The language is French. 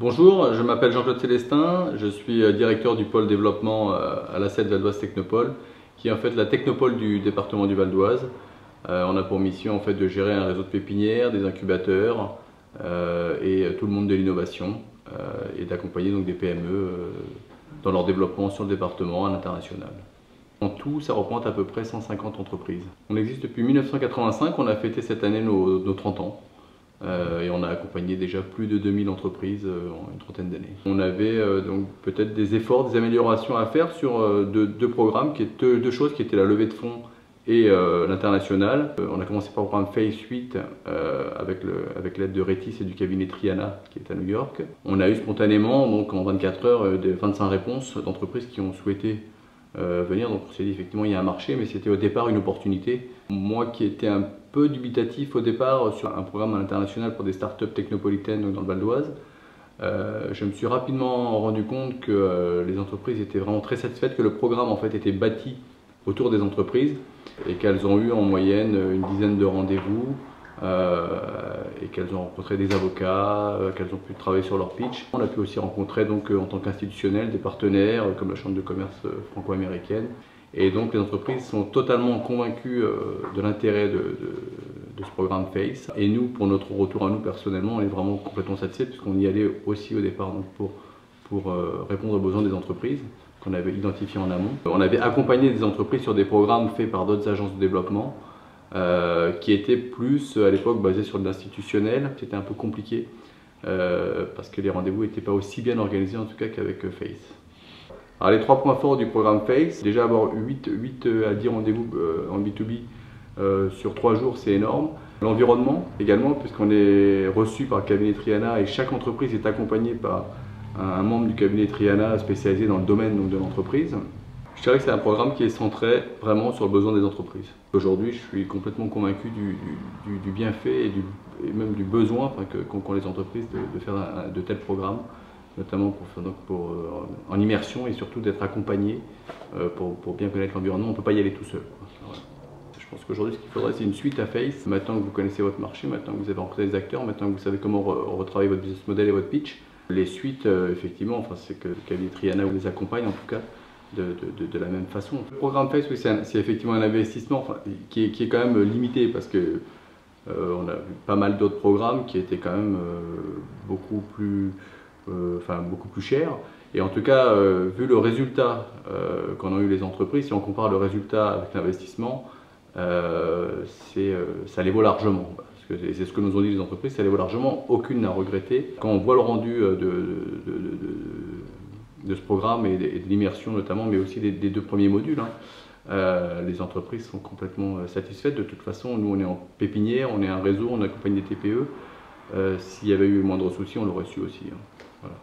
Bonjour, je m'appelle Jean-Claude Célestin, je suis directeur du pôle développement à l'ACET Val d'Oise Technopole, qui est en fait la technopole du département du Val d'Oise. On a pour mission en fait de gérer un réseau de pépinières, des incubateurs et tout le monde de l'innovation et d'accompagner donc des PME dans leur développement sur le département à l'international. En tout, ça représente à peu près 150 entreprises. On existe depuis 1985, on a fêté cette année nos 30 ans. Et on a accompagné déjà plus de 2000 entreprises en une trentaine d'années. On avait donc peut-être des efforts, des améliorations à faire sur deux programmes, deux choses qui étaient la levée de fonds et l'international. On a commencé par le programme Phase 8 avec l'aide de Retis et du cabinet Triana qui est à New York. On a eu spontanément, donc en 24 heures, 25 réponses d'entreprises qui ont souhaité venir. Donc on s'est dit effectivement il y a un marché, mais c'était au départ une opportunité. Moi qui étais un peu dubitatif au départ sur un programme à l'international pour des startups technopolitaines dans le Val d'Oise, je me suis rapidement rendu compte que les entreprises étaient vraiment très satisfaites, que le programme en fait était bâti autour des entreprises et qu'elles ont eu en moyenne une dizaine de rendez-vous et qu'elles ont rencontré des avocats, qu'elles ont pu travailler sur leur pitch. On a pu aussi rencontrer donc en tant qu'institutionnel des partenaires comme la Chambre de commerce franco-américaine. Et donc les entreprises sont totalement convaincues de l'intérêt de ce programme FACE. Et nous, pour notre retour à nous personnellement, on est vraiment complètement satisfaits puisqu'on y allait aussi au départ donc pour répondre aux besoins des entreprises qu'on avait identifiés en amont. On avait accompagné des entreprises sur des programmes faits par d'autres agences de développement qui étaient plus à l'époque basés sur de l'institutionnel. C'était un peu compliqué parce que les rendez-vous n'étaient pas aussi bien organisés en tout cas qu'avec FACE. Alors les trois points forts du programme FACE, déjà avoir 8 à 10 rendez-vous en B2B sur 3 jours, c'est énorme. L'environnement également, puisqu'on est reçu par le cabinet Triana et chaque entreprise est accompagnée par un membre du cabinet Triana spécialisé dans le domaine donc, de l'entreprise. Je dirais que c'est un programme qui est centré vraiment sur le besoin des entreprises. Aujourd'hui, je suis complètement convaincu du bienfait et même du besoin qu'ont les entreprises de faire de tels programmes, notamment en immersion et surtout d'être accompagné pour bien connaître l'environnement. On ne peut pas y aller tout seul. Voilà. Je pense qu'aujourd'hui, ce qu'il faudrait, c'est une suite à FACE. Maintenant que vous connaissez votre marché, maintenant que vous avez rencontré des acteurs, maintenant que vous savez comment retravailler votre business model et votre pitch, les suites, effectivement, enfin, c'est que le cabinet Triana vous les accompagne en tout cas de la même façon. Le programme FACE, oui, c'est effectivement un investissement qui est quand même limité parce que on a vu pas mal d'autres programmes qui étaient quand même beaucoup plus cher. Et en tout cas, vu le résultat qu'en ont eu les entreprises, si on compare le résultat avec l'investissement, ça les vaut largement. C'est ce que nous ont dit les entreprises, ça les vaut largement, aucune n'a regretté. Quand on voit le rendu de ce programme et de l'immersion notamment, mais aussi des deux premiers modules, les entreprises sont complètement satisfaites. De toute façon, nous on est en pépinière, on est un réseau, on accompagne des TPE. S'il y avait eu le moindre souci, on l'aurait su aussi. Voilà.